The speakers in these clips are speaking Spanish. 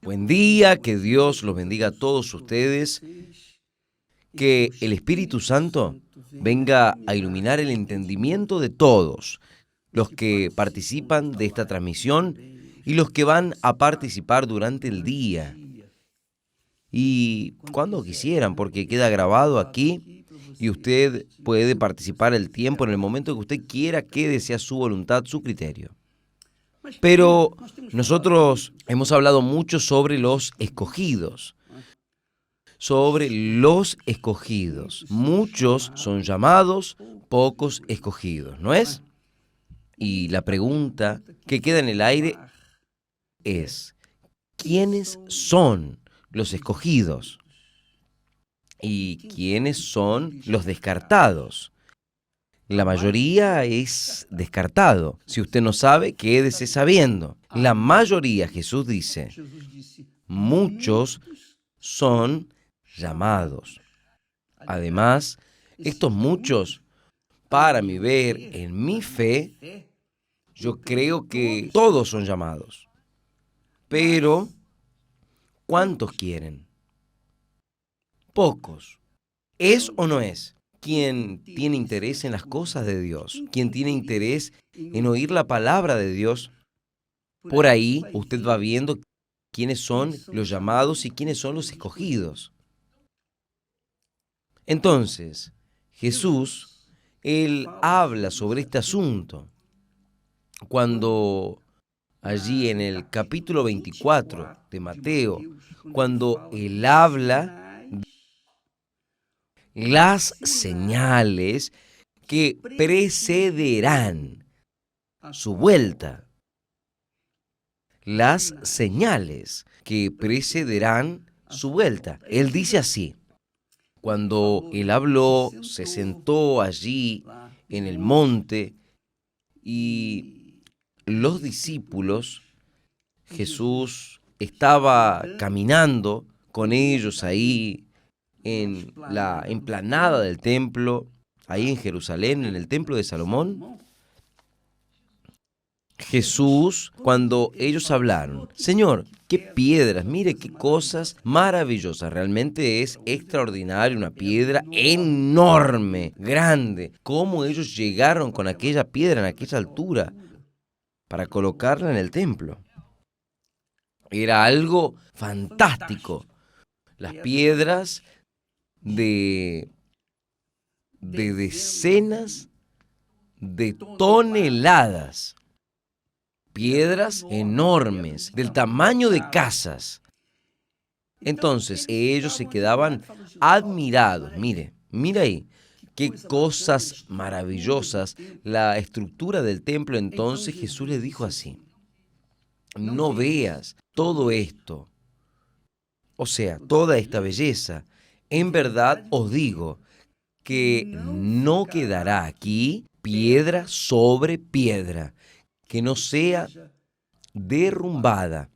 Buen día, que Dios los bendiga a todos ustedes, que el Espíritu Santo venga a iluminar el entendimiento de todos los que participan de esta transmisión y los que van a participar durante el día y cuando quisieran, porque queda grabado aquí y usted puede participar el tiempo en el momento que usted quiera, que sea su voluntad, su criterio. Pero nosotros hemos hablado mucho sobre los escogidos. Muchos son llamados, pocos escogidos, ¿no es? Y la pregunta que queda en el aire es, ¿quiénes son los escogidos? ¿Y quiénes son los descartados? La mayoría es descartado. Si usted no sabe, quédese sabiendo. La mayoría, Jesús dice, muchos son llamados. Además, estos muchos, para mi ver, en mi fe, yo creo que todos son llamados. Pero, ¿cuántos quieren? Pocos. ¿Es o no es? Quien tiene interés en las cosas de Dios, quien tiene interés en oír la palabra de Dios, por ahí usted va viendo quiénes son los llamados y quiénes son los escogidos. Entonces, Jesús, Él habla sobre este asunto cuando allí en el capítulo 24 de Mateo, cuando Él habla las señales que precederán su vuelta. Las señales que precederán su vuelta. Él dice así, cuando Él habló, se sentó allí en el monte y los discípulos, Jesús estaba caminando con ellos ahí en la explanada del templo, ahí en Jerusalén, en el templo de Salomón. Jesús, cuando ellos hablaron, Señor, qué piedras, mire qué cosas maravillosas, realmente es extraordinario, una piedra enorme, grande, cómo ellos llegaron con aquella piedra en aquella altura para colocarla en el templo. Era algo fantástico. Las piedras de decenas de toneladas. Piedras enormes, del tamaño de casas. Entonces, ellos se quedaban admirados. Mira ahí, qué cosas maravillosas. La estructura del templo, entonces Jesús les dijo así, no veas todo esto, o sea, toda esta belleza. En verdad os digo que no quedará aquí piedra sobre piedra que no sea derrumbada.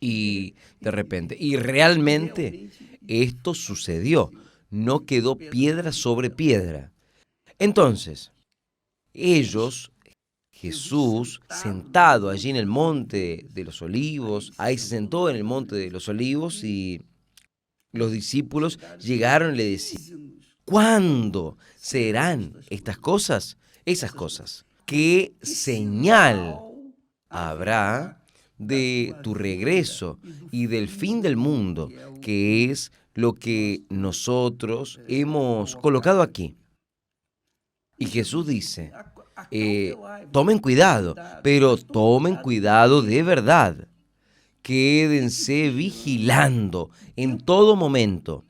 Y de repente, y realmente esto sucedió. No quedó piedra sobre piedra. Entonces, ellos, Jesús, sentado allí en el monte de los olivos, ahí se sentó en el monte de los olivos y los discípulos llegaron y le decían, ¿cuándo serán estas cosas? Esas cosas. ¿Qué señal habrá de tu regreso y del fin del mundo, que es lo que nosotros hemos colocado aquí? Y Jesús dice, tomen cuidado, pero tomen cuidado de verdad. Quédense vigilando en todo momento.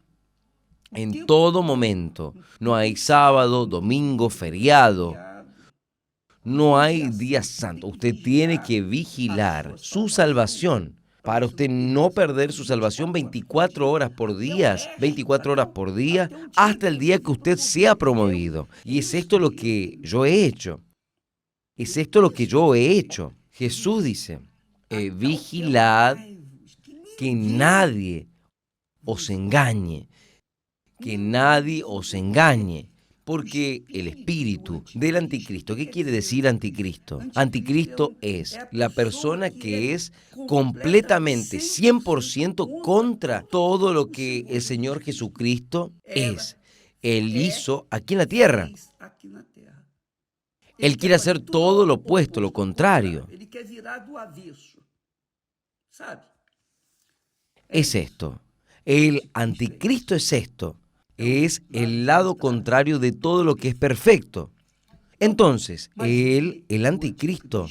En todo momento. No hay sábado, domingo, feriado. No hay día santo. Usted tiene que vigilar su salvación para usted no perder su salvación 24 horas por día, 24 horas por día, hasta el día que usted sea promovido. Y es esto lo que yo he hecho. Es esto lo que yo he hecho. Jesús dice, vigilad que nadie os engañe. Que nadie os engañe. Porque el espíritu del anticristo, ¿qué quiere decir anticristo? Anticristo es la persona que es completamente, 100% contra todo lo que el Señor Jesucristo es. Él hizo aquí en la tierra. Él quiere hacer todo lo opuesto, lo contrario. Es esto. El anticristo es esto. Es el lado contrario de todo lo que es perfecto. Entonces, el anticristo,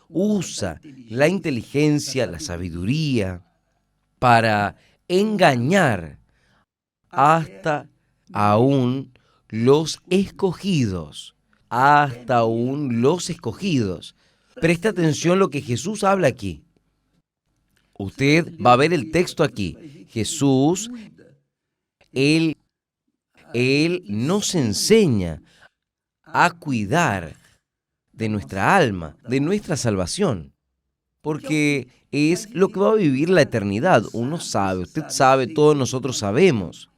usa la inteligencia, la sabiduría, para engañar hasta aún los escogidos. Hasta aún los escogidos. Presta atención lo que Jesús habla aquí. Usted va a ver el texto aquí. Jesús, Él nos enseña a cuidar de nuestra alma, de nuestra salvación, porque es lo que va a vivir la eternidad. Uno sabe, usted sabe, todos nosotros sabemos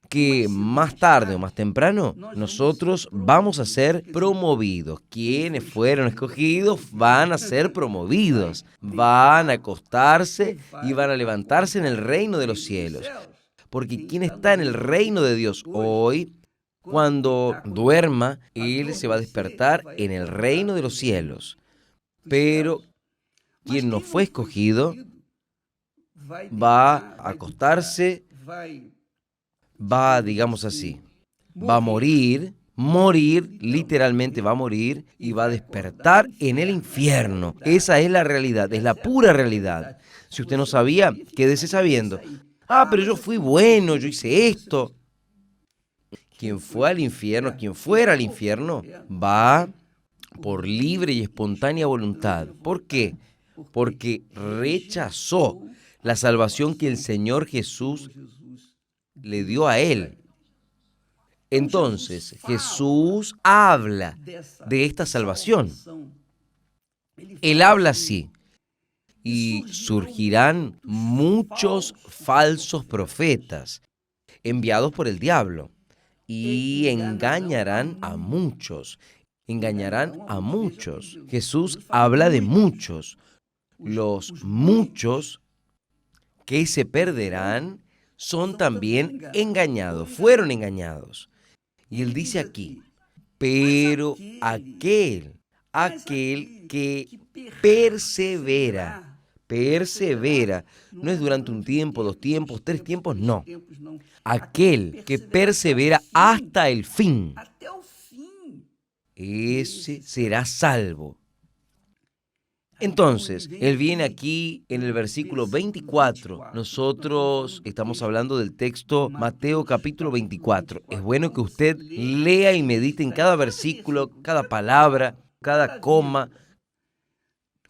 que más tarde o más temprano nosotros vamos a ser promovidos. Quienes fueron escogidos van a ser promovidos, van a acostarse y van a levantarse en el reino de los cielos. Porque quien está en el reino de Dios hoy, cuando duerma, él se va a despertar en el reino de los cielos. Pero quien no fue escogido va a acostarse, digamos así, va a morir, literalmente va a morir y va a despertar en el infierno. Esa es la realidad, es la pura realidad. Si usted no sabía, quédese sabiendo. Pero yo fui bueno, yo hice esto. Quien fue al infierno, quien fuera al infierno, va por libre y espontánea voluntad. ¿Por qué? Porque rechazó la salvación que el Señor Jesús le dio a él. Entonces, Jesús habla de esta salvación. Él habla así. Y surgirán muchos falsos profetas enviados por el diablo y engañarán a muchos. Engañarán a muchos. Jesús habla de muchos. Los muchos que se perderán son también engañados, fueron engañados. Y él dice aquí, pero aquel que persevera, no es durante un tiempo, 2 tiempos, 3 tiempos, no. Aquel que persevera hasta el fin, ese será salvo. Entonces, él viene aquí en el versículo 24. Nosotros estamos hablando del texto Mateo capítulo 24. Es bueno que usted lea y medite en cada versículo, cada palabra, cada coma.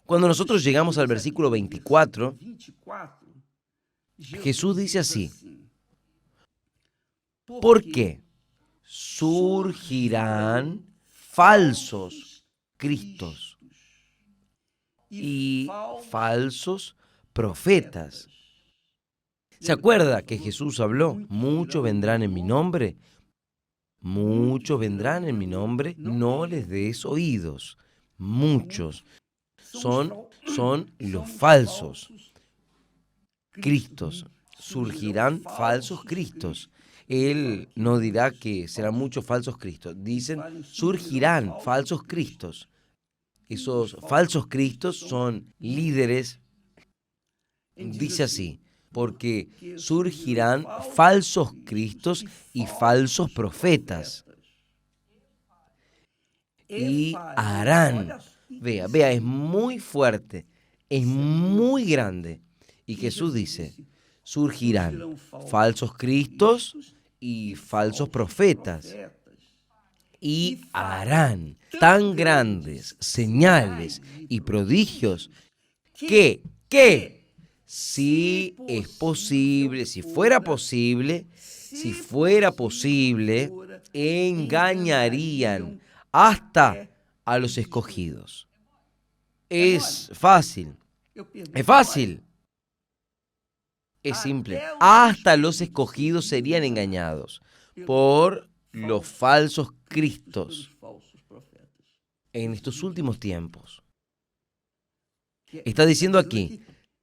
Cuando nosotros llegamos al versículo 24, Jesús dice así: ¿por qué surgirán falsos cristos y falsos profetas? ¿Se acuerda que Jesús habló? Muchos vendrán en mi nombre. Muchos vendrán en mi nombre. No les des oídos. Muchos son los falsos cristos. Surgirán falsos cristos. Él no dirá que serán muchos falsos cristos. Dicen, surgirán falsos cristos. Esos falsos cristos son líderes. Dice así, porque surgirán falsos cristos y falsos profetas. Y harán. Vea, es muy fuerte, es muy grande. Y Jesús dice, surgirán falsos cristos y falsos profetas. Y harán tan grandes señales y prodigios que si es posible, si fuera posible, engañarían hasta a los escogidos. Es fácil, es simple. Hasta los escogidos serían engañados por los falsos cristos en estos últimos tiempos. Está diciendo aquí,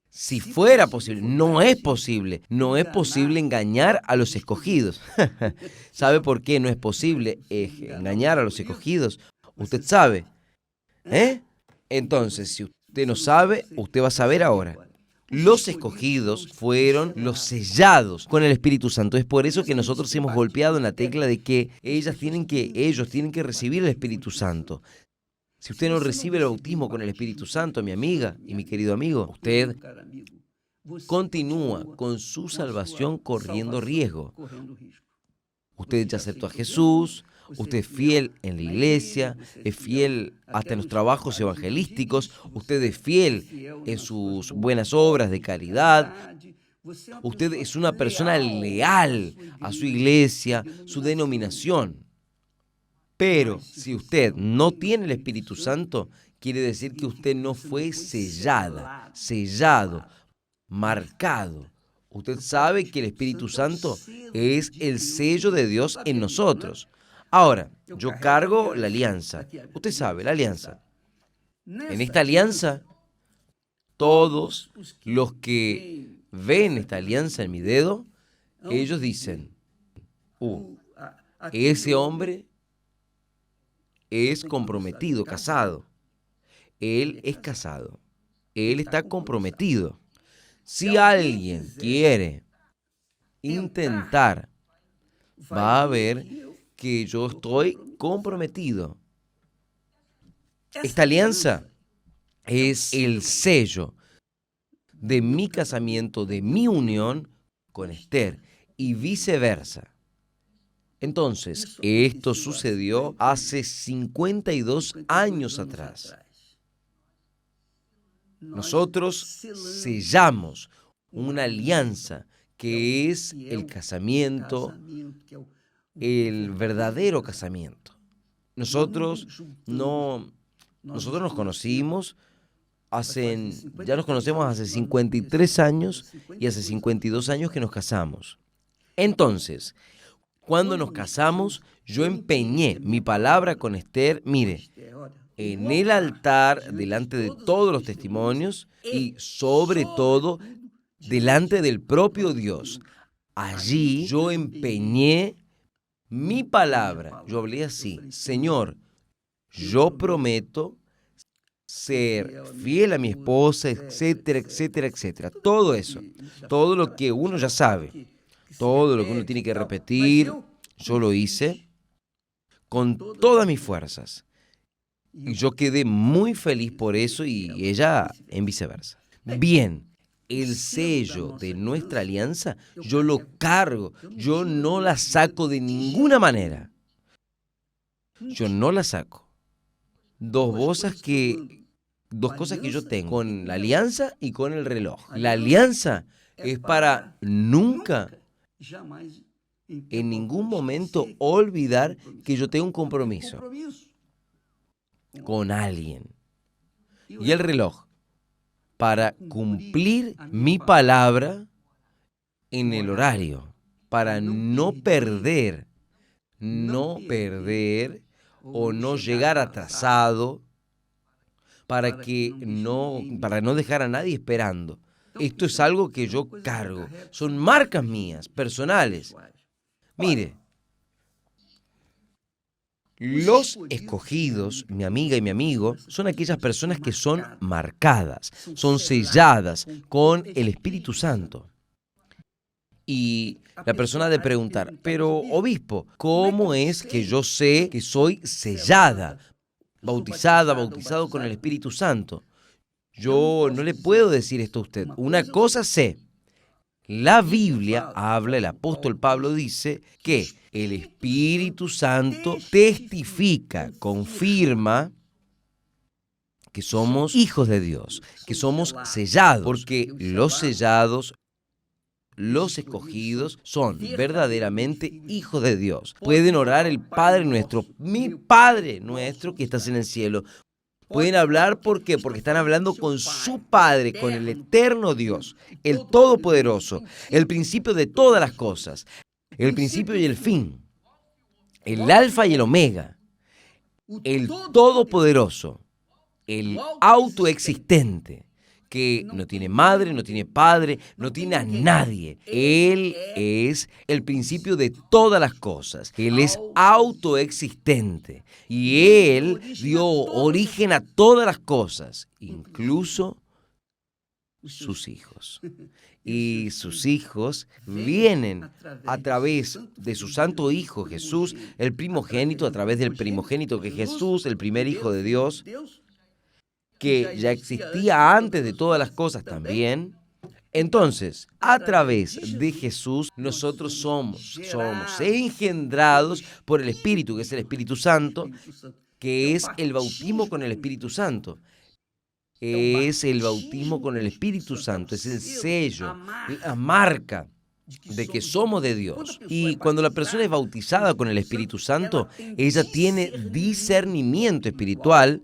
si fuera posible, no es posible engañar a los escogidos. ¿Sabe por qué no es posible engañar a los escogidos? Usted sabe, Entonces, si usted no sabe, usted va a saber ahora. Los escogidos fueron los sellados con el Espíritu Santo. Es por eso que nosotros hemos golpeado en la tecla de que ellos tienen que recibir el Espíritu Santo. Si usted no recibe el bautismo con el Espíritu Santo, mi amiga y mi querido amigo, usted continúa con su salvación corriendo riesgo. Usted ya aceptó a Jesús, usted es fiel en la iglesia, es fiel hasta en los trabajos evangelísticos, usted es fiel en sus buenas obras de caridad, usted es una persona leal a su iglesia, su denominación. Pero si usted no tiene el Espíritu Santo, quiere decir que usted no fue sellado, marcado. Usted sabe que el Espíritu Santo es el sello de Dios en nosotros. Ahora, yo cargo la alianza. Usted sabe, la alianza. En esta alianza, todos los que ven esta alianza en mi dedo, ellos dicen, ese hombre es comprometido, casado. Él es casado. Él está comprometido. Si alguien quiere intentar, va a ver que yo estoy comprometido. Esta alianza es el sello de mi casamiento, de mi unión con Esther y viceversa. Entonces, esto sucedió hace 52 años atrás. Nosotros sellamos una alianza que es el casamiento, el verdadero casamiento. Nosotros nos conocimos ya nos conocemos hace 53 años y hace 52 años que nos casamos. Entonces, cuando nos casamos, yo empeñé mi palabra con Esther, mire, en el altar, delante de todos los testimonios y sobre todo delante del propio Dios. Allí yo empeñé mi palabra. Yo hablé así, Señor, yo prometo ser fiel a mi esposa, etcétera, etcétera, etcétera. Todo eso, todo lo que uno ya sabe, todo lo que uno tiene que repetir, yo lo hice con todas mis fuerzas. Y yo quedé muy feliz por eso y ella en viceversa. Bien, el sello de nuestra alianza, yo lo cargo, yo no la saco de ninguna manera. Yo no la saco. Dos cosas que yo tengo, con la alianza y con el reloj. La alianza es para nunca, en ningún momento, olvidar que yo tengo un compromiso con alguien. Y el reloj, para cumplir mi palabra en el horario, para no perder o no llegar atrasado, para no dejar a nadie esperando. Esto es algo que yo cargo, son marcas mías, personales. Mire, los escogidos, mi amiga y mi amigo, son aquellas personas que son marcadas, son selladas con el Espíritu Santo. Y la persona ha de preguntar, pero obispo, ¿cómo es que yo sé que soy sellada, bautizado con el Espíritu Santo? Yo no le puedo decir esto a usted. Una cosa sé. La Biblia habla, el apóstol Pablo dice que el Espíritu Santo testifica, confirma que somos hijos de Dios, que somos sellados, porque los sellados, los escogidos son verdaderamente hijos de Dios. Pueden orar el Padre nuestro, mi Padre nuestro que estás en el cielo. Pueden hablar, ¿por qué? Porque están hablando con su Padre, con el eterno Dios, el Todopoderoso, el principio de todas las cosas, el principio y el fin. el Alfa y el Omega, el Todopoderoso, el autoexistente, que no tiene madre, no tiene padre, no tiene a nadie. Él es el principio de todas las cosas. Él es autoexistente y Él dio origen a todas las cosas, incluso sus hijos. Y sus hijos vienen a través de su santo Hijo Jesús, el primogénito, a través del primogénito que es Jesús, el primer Hijo de Dios, que ya existía antes de todas las cosas también. Entonces, a través de Jesús, nosotros somos engendrados por el Espíritu, que es el Espíritu Santo, que es el bautismo con el Espíritu Santo. Es el bautismo con el Espíritu Santo, es el sello, la marca de que somos de Dios. Y cuando la persona es bautizada con el Espíritu Santo, ella tiene discernimiento espiritual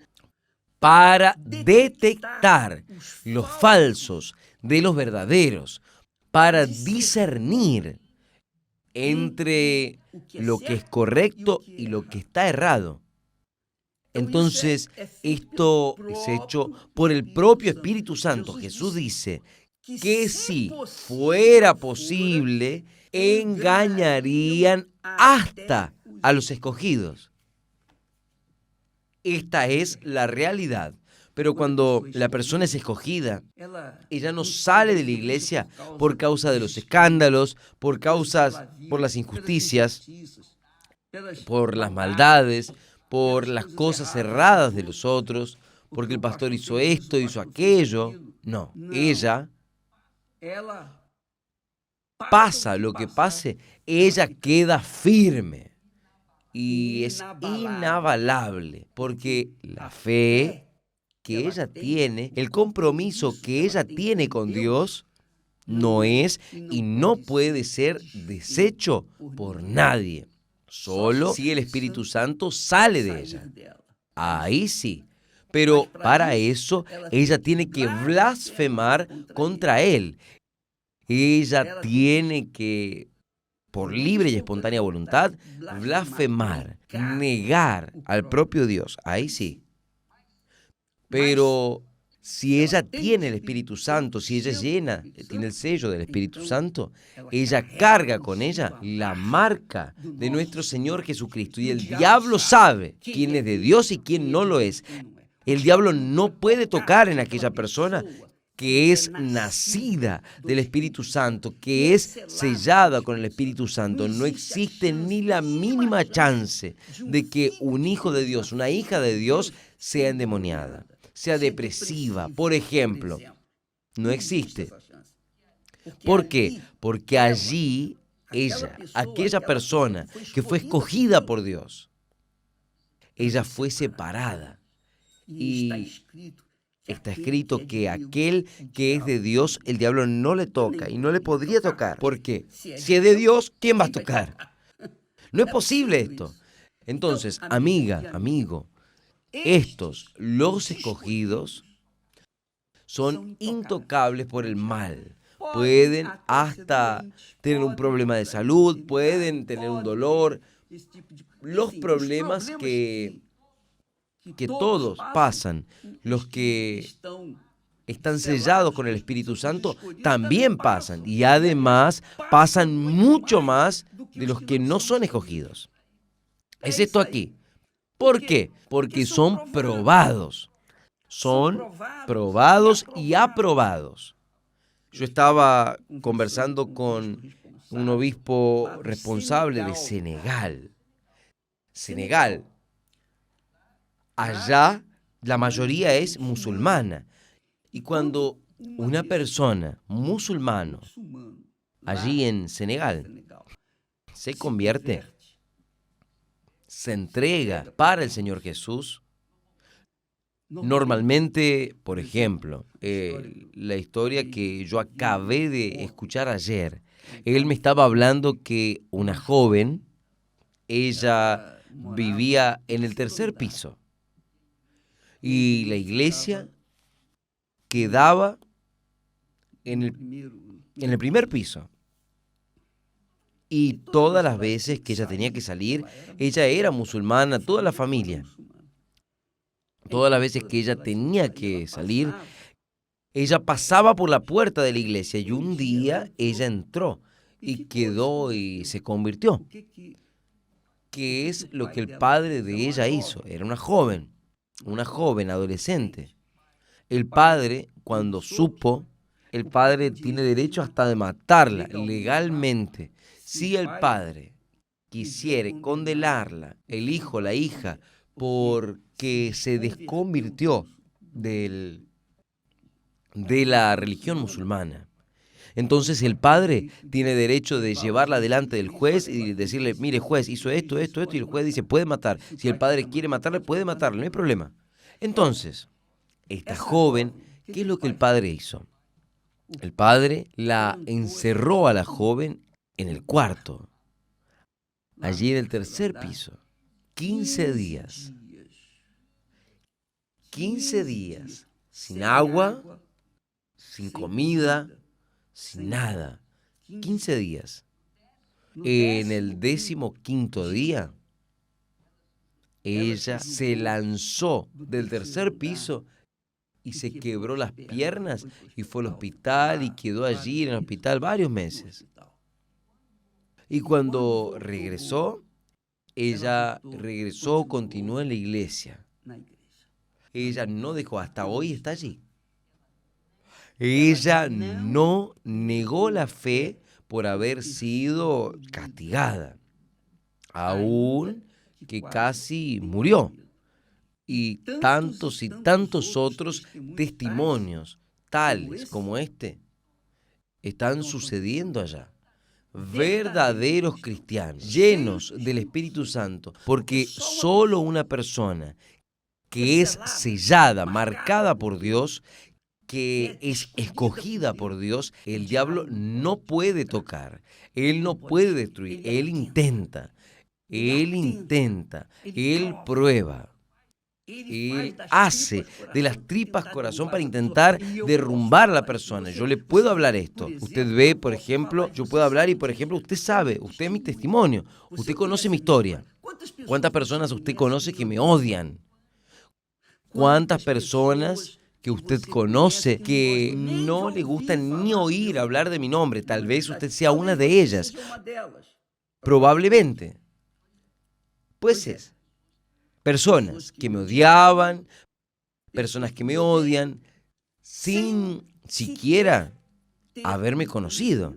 para detectar los falsos de los verdaderos, para discernir entre lo que es correcto y lo que está errado. Entonces, esto es hecho por el propio Espíritu Santo. Jesús dice que si fuera posible, engañarían hasta a los escogidos. Esta es la realidad. Pero cuando la persona es escogida, ella no sale de la iglesia por causa de los escándalos, por las injusticias, por las maldades, por las cosas erradas de los otros, porque el pastor hizo esto, hizo aquello. No, ella, pasa lo que pase, ella queda firme. Y es inabalable, porque la fe que ella tiene, el compromiso que ella tiene con Dios, no es y no puede ser deshecho por nadie. Solo si el Espíritu Santo sale de ella. Ahí sí. Pero para eso ella tiene que blasfemar contra él. Ella tiene que, por libre y espontánea voluntad, blasfemar, negar al propio Dios. Ahí sí. Pero si ella tiene el Espíritu Santo, si ella es llena, tiene el sello del Espíritu Santo, ella carga con ella la marca de nuestro Señor Jesucristo. Y el diablo sabe quién es de Dios y quién no lo es. El diablo no puede tocar en aquella persona que es nacida del Espíritu Santo, que es sellada con el Espíritu Santo. No existe ni la mínima chance de que un hijo de Dios, una hija de Dios, sea endemoniada, sea depresiva, por ejemplo. No existe. ¿Por qué? Porque allí ella, aquella persona que fue escogida por Dios, ella fue separada. Y está escrito que aquel que es de Dios, el diablo no le toca y no le podría tocar. ¿Por qué? Si es de Dios, ¿quién va a tocar? No es posible esto. Entonces, amiga, amigo, los escogidos, son intocables por el mal. Pueden hasta tener un problema de salud, pueden tener un dolor, los problemas que todos pasan, los que están sellados con el Espíritu Santo, también pasan. Y además pasan mucho más de los que no son escogidos. Es esto aquí. ¿Por qué? Porque son probados. Son probados y aprobados. Yo estaba conversando con un obispo responsable de Senegal. Senegal. Allá la mayoría es musulmana. Y cuando una persona musulmana allí en Senegal se convierte, se entrega para el Señor Jesús, normalmente, por ejemplo, la historia que yo acabé de escuchar ayer, él me estaba hablando que una joven, ella vivía en el tercer piso y la iglesia quedaba en el primer piso. Y todas las veces que ella tenía que salir, ella era musulmana, toda la familia. Todas las veces que ella tenía que salir, ella pasaba por la puerta de la iglesia y un día ella entró y quedó y se convirtió. ¿Qué es lo que el padre de ella hizo? Era una joven adolescente. El padre, cuando supo, el padre tiene derecho hasta de matarla legalmente. Si el padre quisiera condenarla, el hijo, la hija, porque se desconvirtió de la religión musulmana, entonces el padre tiene derecho de llevarla delante del juez y decirle, mire juez, hizo esto, esto, esto, y el juez dice, puede matar. Si el padre quiere matarle, puede matarle, no hay problema. Entonces, esta joven, ¿qué es lo que el padre hizo? El padre la encerró a la joven en el cuarto, allí en el tercer piso, 15 días. 15 días, sin agua, sin comida, sin nada. 15 días. En el 15º día, ella se lanzó del tercer piso y se quebró las piernas y fue al hospital y quedó allí en el hospital varios meses. Y cuando regresó, continuó en la iglesia. Ella no dejó, hasta hoy está allí. Ella no negó la fe por haber sido castigada, aún que casi murió. Y tantos otros testimonios, tales como este, están sucediendo allá. Verdaderos cristianos, llenos del Espíritu Santo, porque solo una persona que es sellada, marcada por Dios, que es escogida por Dios, el diablo no puede tocar, él no puede destruir, él intenta, él prueba. Él hace de las tripas corazón para intentar derrumbar a la persona. Yo le puedo hablar esto. Usted ve, por ejemplo, yo puedo hablar y, por ejemplo, usted sabe, usted es mi testimonio, usted conoce mi historia. ¿Cuántas personas usted conoce que me odian? ¿Cuántas personas que usted conoce que no le gusta ni oír hablar de mi nombre? Tal vez usted sea una de ellas. Probablemente. Pues es. Personas que me odiaban, personas que me odian, sin siquiera haberme conocido.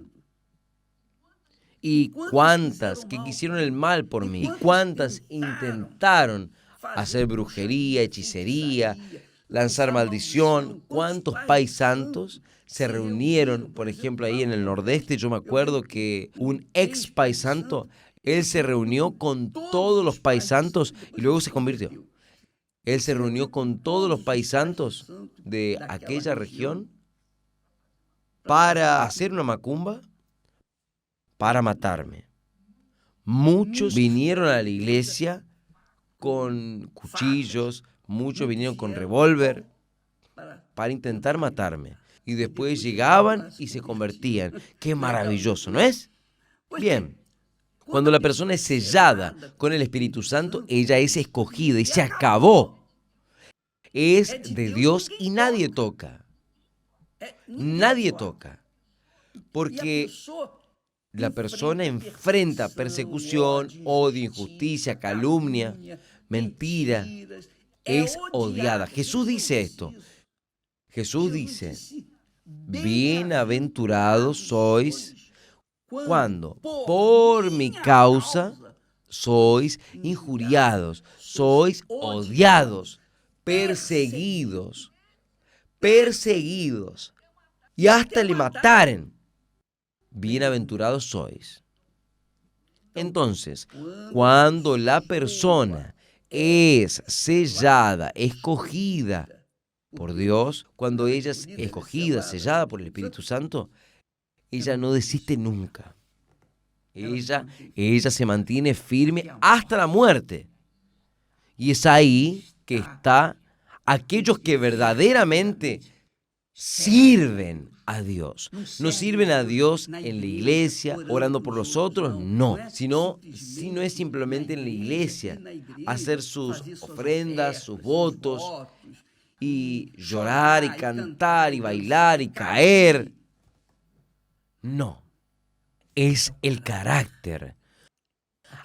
Y cuántas que quisieron el mal por mí, y cuántas intentaron hacer brujería, hechicería, lanzar maldición. Cuántos paisantos se reunieron, por ejemplo, ahí en el nordeste. Yo me acuerdo que un ex paisanto, él se reunió con todos los paisantos y luego se convirtió. Él se reunió con todos los paisantos de aquella región para hacer una macumba, para matarme. Muchos vinieron a la iglesia con cuchillos, muchos vinieron con revólver para intentar matarme. Y después llegaban y se convertían. ¡Qué maravilloso!, ¿no es? Bien. Cuando la persona es sellada con el Espíritu Santo, ella es escogida y se acabó. Es de Dios y nadie toca. Nadie toca. Porque la persona enfrenta persecución, odio, injusticia, calumnia, mentira. Es odiada. Jesús dice esto. Jesús dice, bienaventurados sois cuando por mi causa sois injuriados, sois odiados, perseguidos, y hasta le mataren. Bienaventurados sois. Entonces, cuando la persona es sellada, escogida por Dios, cuando ella es escogida, sellada por el Espíritu Santo, ella no desiste nunca. Ella se mantiene firme hasta la muerte. Y es ahí que está aquellos que verdaderamente sirven a Dios. ¿No sirven a Dios en la iglesia, orando por los otros? No, sino es simplemente en la iglesia, hacer sus ofrendas, sus votos, y llorar, y cantar, y bailar, y caer. No, es el carácter.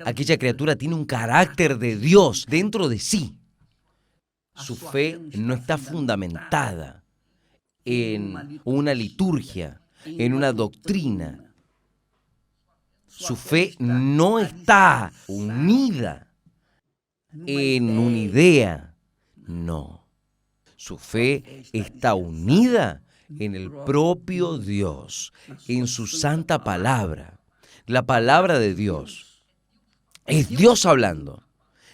Aquella criatura tiene un carácter de Dios dentro de sí. Su fe no está fundamentada en una liturgia, en una doctrina. Su fe no está unida en una idea. No. Su fe está unida en el propio Dios, en su santa palabra. La palabra de Dios es Dios hablando.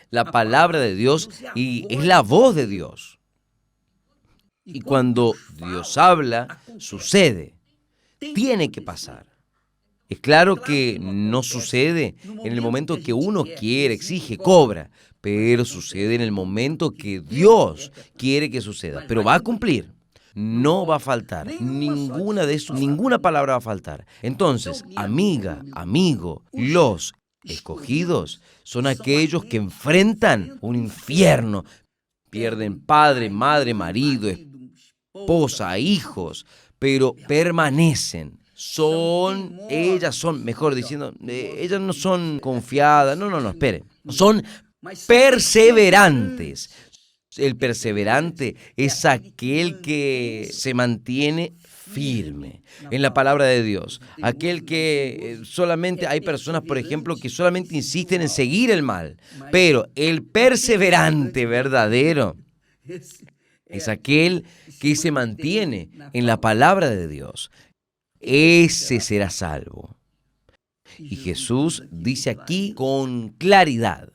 La palabra de Dios y es la voz de Dios. Y cuando Dios habla, sucede. Tiene que pasar. Es claro que no sucede en el momento que uno quiere, exige, cobra, pero sucede en el momento que Dios quiere que suceda. Pero va a cumplir. No va a faltar. Ninguna palabra va a faltar. Entonces, amiga, amigo, los escogidos son aquellos que enfrentan un infierno. Pierden padre, madre, marido, esposa, hijos, pero permanecen. Ellas no son confiadas, no, espere. Son perseverantes. El perseverante es aquel que se mantiene firme en la palabra de Dios. Aquel que solamente, hay personas, por ejemplo, que solamente insisten en seguir el mal, pero el perseverante verdadero es aquel que se mantiene en la palabra de Dios. Ese será salvo. Y Jesús dice aquí con claridad: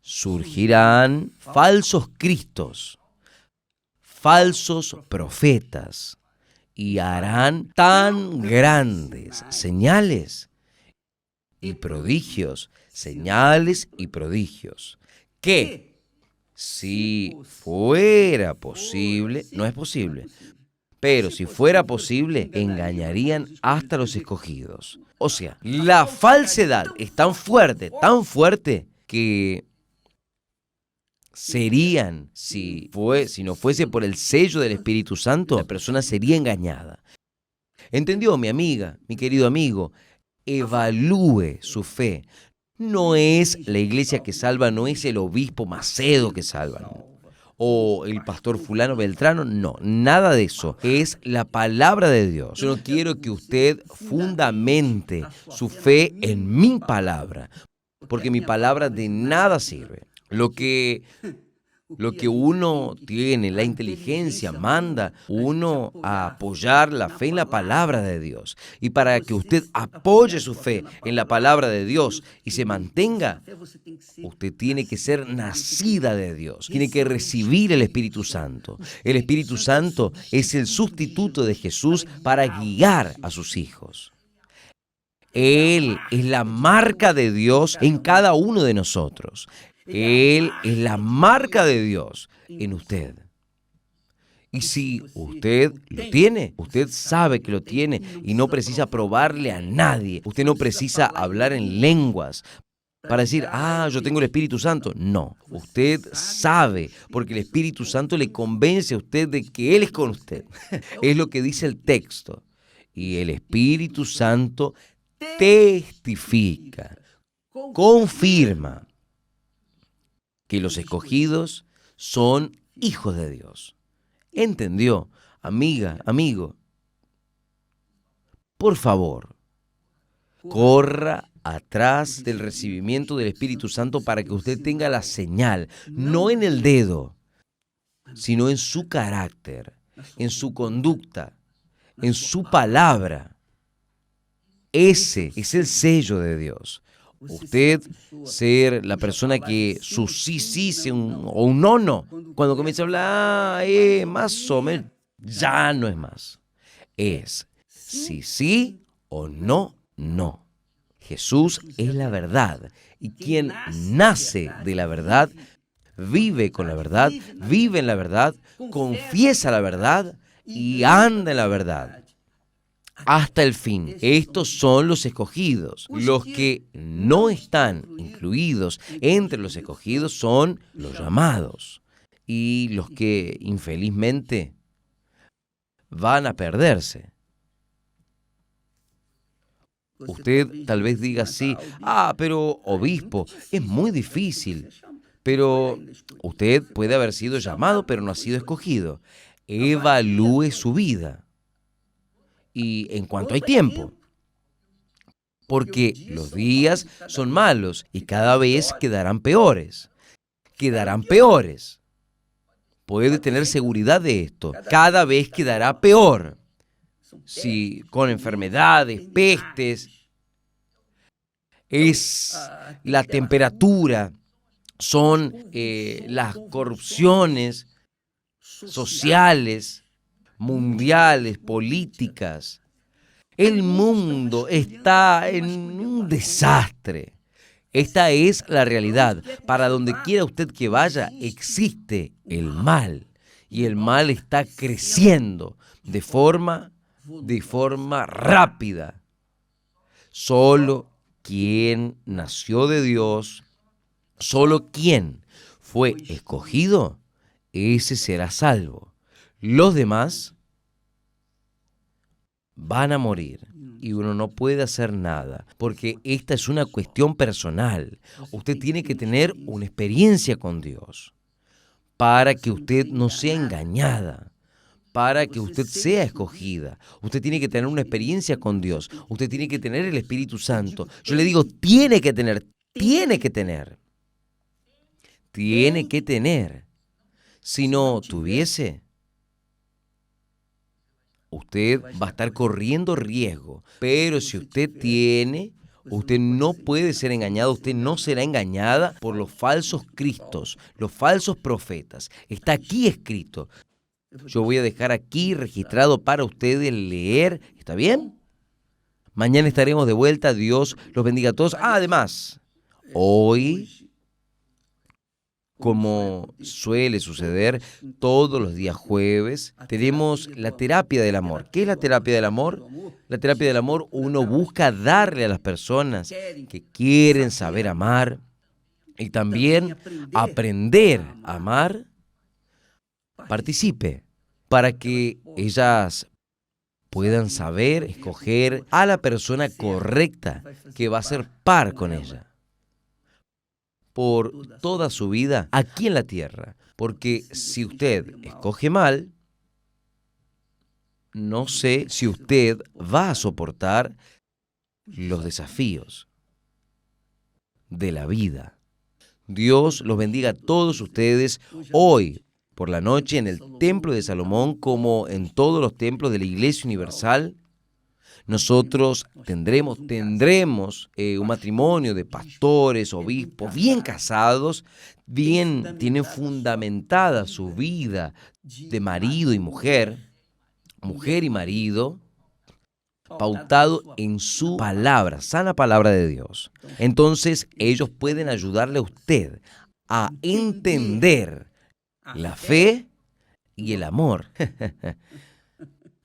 surgirán falsos cristos, falsos profetas, y harán tan grandes señales y prodigios, que si fuera posible, no es posible, pero si fuera posible, engañarían hasta los escogidos. O sea, la falsedad es tan fuerte, que serían, si no fuese por el sello del Espíritu Santo, la persona sería engañada. ¿Entendió, mi amiga, mi querido amigo? Evalúe su fe. No es la iglesia que salva, no es el obispo Macedo que salva, o el pastor fulano Beltrano, no, nada de eso. Es la palabra de Dios. Yo no quiero que usted fundamente su fe en mi palabra, porque mi palabra de nada sirve. Lo que uno tiene, la inteligencia, manda uno a apoyar la fe en la palabra de Dios. Y para que usted apoye su fe en la palabra de Dios y se mantenga, usted tiene que ser nacida de Dios, tiene que recibir el Espíritu Santo. El Espíritu Santo es el sustituto de Jesús para guiar a sus hijos. Él es la marca de Dios en cada uno de nosotros. Él es la marca de Dios en usted. Y si usted lo tiene, usted sabe que lo tiene y no precisa probarle a nadie. Usted no precisa hablar en lenguas para decir, yo tengo el Espíritu Santo. No, usted sabe, porque el Espíritu Santo le convence a usted de que Él es con usted. Es lo que dice el texto. Y el Espíritu Santo testifica, confirma que los escogidos son hijos de Dios. ¿Entendió, amiga, amigo? Por favor, corra atrás del recibimiento del Espíritu Santo para que usted tenga la señal, no en el dedo, sino en su carácter, en su conducta, en su palabra. Ese es el sello de Dios. Usted ser la persona que su sí, o un no. Cuando comienza a hablar, más o menos, ya no es más. Es sí o no. Jesús es la verdad. Y quien nace de la verdad, vive con la verdad, vive en la verdad, confiesa la verdad y anda en la verdad hasta el fin. Estos son los escogidos. Los que no están incluidos entre los escogidos son los llamados. Y los que infelizmente van a perderse. Usted tal vez diga así, pero obispo, es muy difícil. Pero usted puede haber sido llamado, pero no ha sido escogido. Evalúe su vida. Y en cuanto hay tiempo, porque los días son malos y cada vez quedarán peores. Quedarán peores. Puede tener seguridad de esto. Cada vez quedará peor. Si con enfermedades, pestes, es la temperatura, son las corrupciones sociales, mundiales, políticas. El mundo está en un desastre. Esta es la realidad. Para donde quiera usted que vaya, existe el mal. Y el mal está creciendo de forma rápida. Solo quien nació de Dios, solo quien fue escogido, ese será salvo. Los demás van a morir y uno no puede hacer nada, porque esta es una cuestión personal. Usted tiene que tener una experiencia con Dios para que usted no sea engañada, para que usted sea escogida. Usted tiene que tener una experiencia con Dios. Usted tiene que tener el Espíritu Santo. Yo le digo, tiene que tener. Si no tuviese, usted va a estar corriendo riesgo. Pero si usted tiene, usted no puede ser engañado, usted no será engañada por los falsos cristos, los falsos profetas. Está aquí escrito. Yo voy a dejar aquí registrado para ustedes leer. ¿Está bien? Mañana estaremos de vuelta. Dios los bendiga a todos. Además, hoy, como suele suceder todos los días jueves, tenemos la terapia del amor. ¿Qué es la terapia del amor? La terapia del amor, uno busca darle a las personas que quieren saber amar y también aprender a amar, participe para que ellas puedan saber escoger a la persona correcta que va a ser par con ella por toda su vida aquí en la tierra. Porque si usted escoge mal, no sé si usted va a soportar los desafíos de la vida. Dios los bendiga a todos ustedes hoy por la noche en el Templo de Salomón, como en todos los templos de la Iglesia Universal. Nosotros tendremos un matrimonio de pastores, obispos, bien casados, tienen fundamentada su vida de marido y mujer y marido, pautado en su palabra, sana palabra de Dios. Entonces, ellos pueden ayudarle a usted a entender la fe y el amor.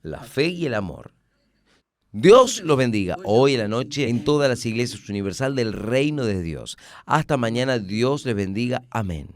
La fe y el amor. Dios los bendiga hoy en la noche en todas las iglesias universal del reino de Dios. Hasta mañana, Dios les bendiga. Amén.